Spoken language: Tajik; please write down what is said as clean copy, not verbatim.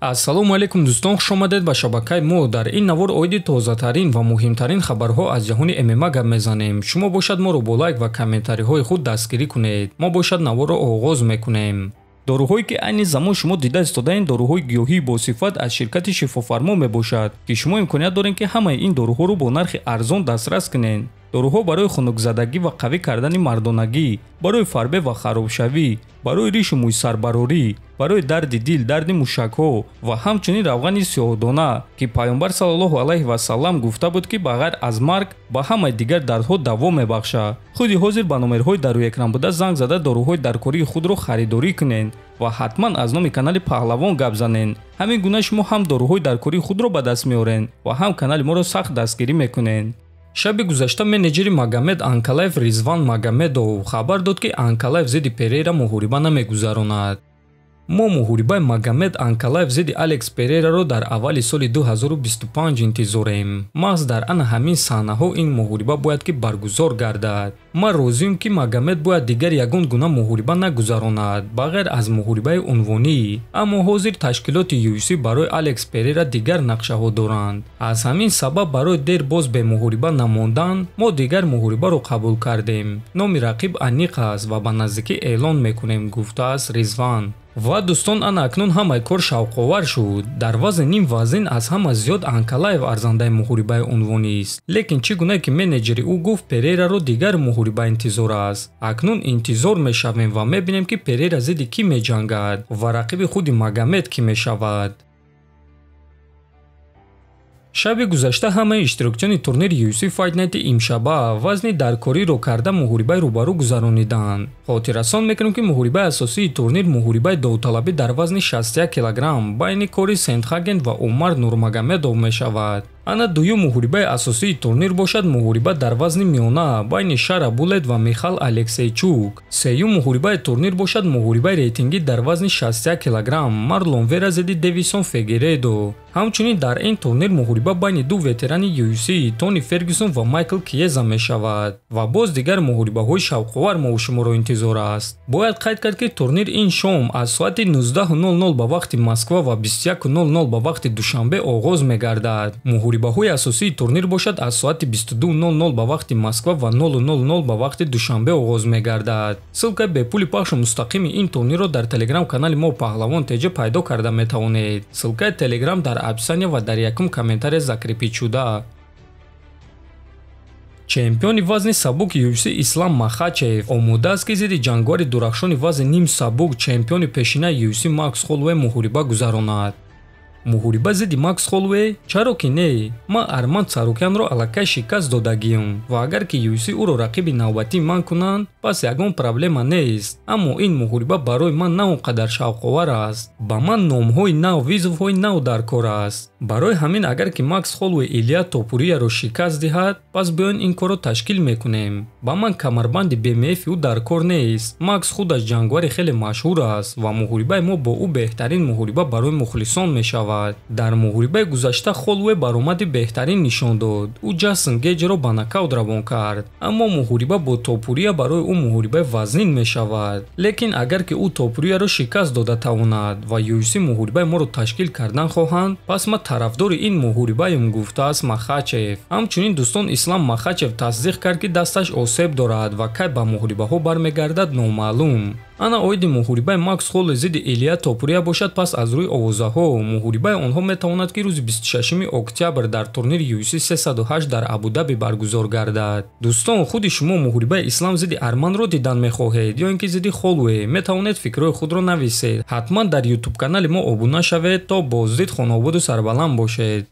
ассалому алайкум дӯстон, хуш омадед ба шабакаи мо. Дар ин навор оиди тозатарин ва муҳимтарин хабарҳо аз ҷаҳони ММА гап мезанем. Шумо бошад моро бо лайк ва комментариҳои худ дастгирӣ кунед. Мо бошад наворро оғоз мекунем. доруҳое ки айни замон шумо дида истодаин доруҳои гиёҳии босифат аз ширкати шифофармо мебошад, ки шумо имконият доред ки ҳамаи ин доруҳоро бо нархи арзон дастрас кунед. доруҳо барои хунукзадагӣ ва қавӣ кардани мардонагӣ, барои фарбе ва харобшавӣ, барои ришу мӯйсарбарорӣ, барои дарди дил, дарди мушакҳо ва ҳамчунин равғани сиёҳдона, ки пайғамбар саллаллоҳу алайҳи васаллам гуфта буд ки ба ғайр аз марг ба ҳамаи дигар дардҳо даво мебахшад. худи ҳозир ба номерҳои дар рӯи экран буда занг зада доруҳои даркории худро харидорӣ кунед ва ҳатман аз номи канали паҳлавон гап занед. ҳамин гуна шумо ҳам доруҳои даркории худро ба даст меоред ва ҳам канали моро сахт дастгирӣ мекунед. шаби гузашта менеҷери Магомед Анкалаев Ризван Магомедов хабар дод ки Анкалаев зидди Перейра муҳориба намегузаронад. мо муҳорибаи Магомед Анкалаев зидди Алекс Перейраро дар аввали соли 2025 интизорем. мағз дар ана ҳамин саҳнаҳо ин муҳориба бояд ки баргузор гардад. ман розиюм ки Магомед бояд дигар ягон гуна муҳориба нагузаронад ба ғайр аз муҳорибаи унвонӣ, аммо ҳозир ташкилоти UFC барои Алекс Перейра дигар нақшаҳо доранд. аз ҳамин сабаб барои дер боз бе муҳориба намондан мо дигар муҳорибаро қабул кардем. номи рақиб аниқ аст ва ба наздикӣ эълон мекунем, гуфтааст Ризван. ва дӯстон, ана акнун ҳамаи кор шавқовар шуд. дар вазни ним вазн аз ҳама зиёд Анкалаев арзандаи муҳорибаи унвонист. лекин чӣ гуна ки менеҷери ӯ гуфт Перейраро дигар муҳориба интизор аст. акнун интизор мешавем ва мебинем ки Перейра зидди кӣ меҷангад ва рақиби худи Магомед кӣ мешавад. шаби гузашта ҳамаи иштирокчиёни турнири UFC Fight Night имшаба вазни даркориро карда муҳорибаи рӯбарӯ гузарониданд. хотиррасон мекунем ки муҳорибаи асосии турнир муҳорибаи довталабӣ дар вазни 61 кг байни Кори Сентхаген ва Умар Нурмагомедов мешавад. ана дуюм муҳорибаи асосии турнир бошад муҳориба дар вазни миёна байни Шара Булет ва Михал Алексейчук. сеюм муҳорибаи турнир бошад муҳорибаи рейтингӣ дар вазни 61 кг Марлон Вера зидди Девисон Фегередо. ҳамчунин дар ин турнир муҳориба байни ду ветерани UFC Тони Фергюсон ва Майкл Киеза мешавад ва боз дигар муҳорибаҳои шавқовар мо шуморо интизор аст. бояд қайд кард ки турнир ин шом аз соати 19:00 ба вақти Москва ва 21:00 ба вақти Душанбе оғоз мегардад. муҳорибаҳои асосии турнир бошад аз соати 22:00 ба вақти Москва ва 00:00 ба вақти Душанбе оғоз мегардад. ссилкаи бепули пахшу мустақими ин турнирро дар телеграм канали мо Паҳлавон теҷа пайдо карда метавонед. ссилкаи телеграм дар описания ва дар якум комментария закрепид шуда. чемпиони вазни сабук UFC Ислам Махачев омодааст ки зидди ҷангвари дурахшони вазни ним сабук чемпиони пешинаи UFC Макс Холлоуэй муҳориба гузаронад. муҳориба зидди Макс Холлоуэй? чаро ки не? ман Арманд Сарукянро аллакай шикаст додагиём ва агар ки UFC ӯро рақиби навбатӣ ман кунанд, пас ягон проблема нест. аммо ин муҳориба барои ман на он қадар шавқовар аст. ба ман номҳои нав, визовҳои нав дар кор аст. барои ҳамин агар ки Макс Холлоуэй Илия Топурияро шикаст диҳад, пас биёин ин корро ташкил мекунем. ба ман камарбанди BMF ӯ дар кор нест. Макс худаш ҷангвари хеле машҳур аст ва муҳорибаи мо бо ӯ беҳтарин муҳориба барои мухлисон мешавад. дар муҳорибаи гузашта Холлоуэй баромади беҳтарин нишон дод. ӯ Ҷастин Гейҷро ба нокаут равон кард. аммо муҳориба бо Топурия барои ӯ муҳорибаи вазнин мешавад. лекин агар ки ӯ Топурияро шикаст дода тавонад ва UFC муҳорибаи моро ташкил кардан хоҳанд, пас ман тарафдори ин муҳорибаем, гуфтааст Махачев. ҳамчунин дӯстон, Ислам Махачев тасдиқ кард ки дасташ осеб дорад ва кай ба муҳорибаҳо бармегардад номаълум. ана оиди муҳорибаи Макс Холлоуэй зидди Илия Топурия бошад, пас аз рӯи овозаҳо муҳорибаи онҳо метавонад ки рӯзи 26 октябр дар турнири UFC 308 дар Абу-Даби баргузор гардад. дӯстон, худи шумо муҳорибаи Ислам зидди Арманро дидан мехоҳед ё ин ки зидди Холлоуэй? метавонед фикрҳои худро нависед. ҳатман дар YouTube канали мо обуна шавед то боздид хонободу сарбаланд бошед.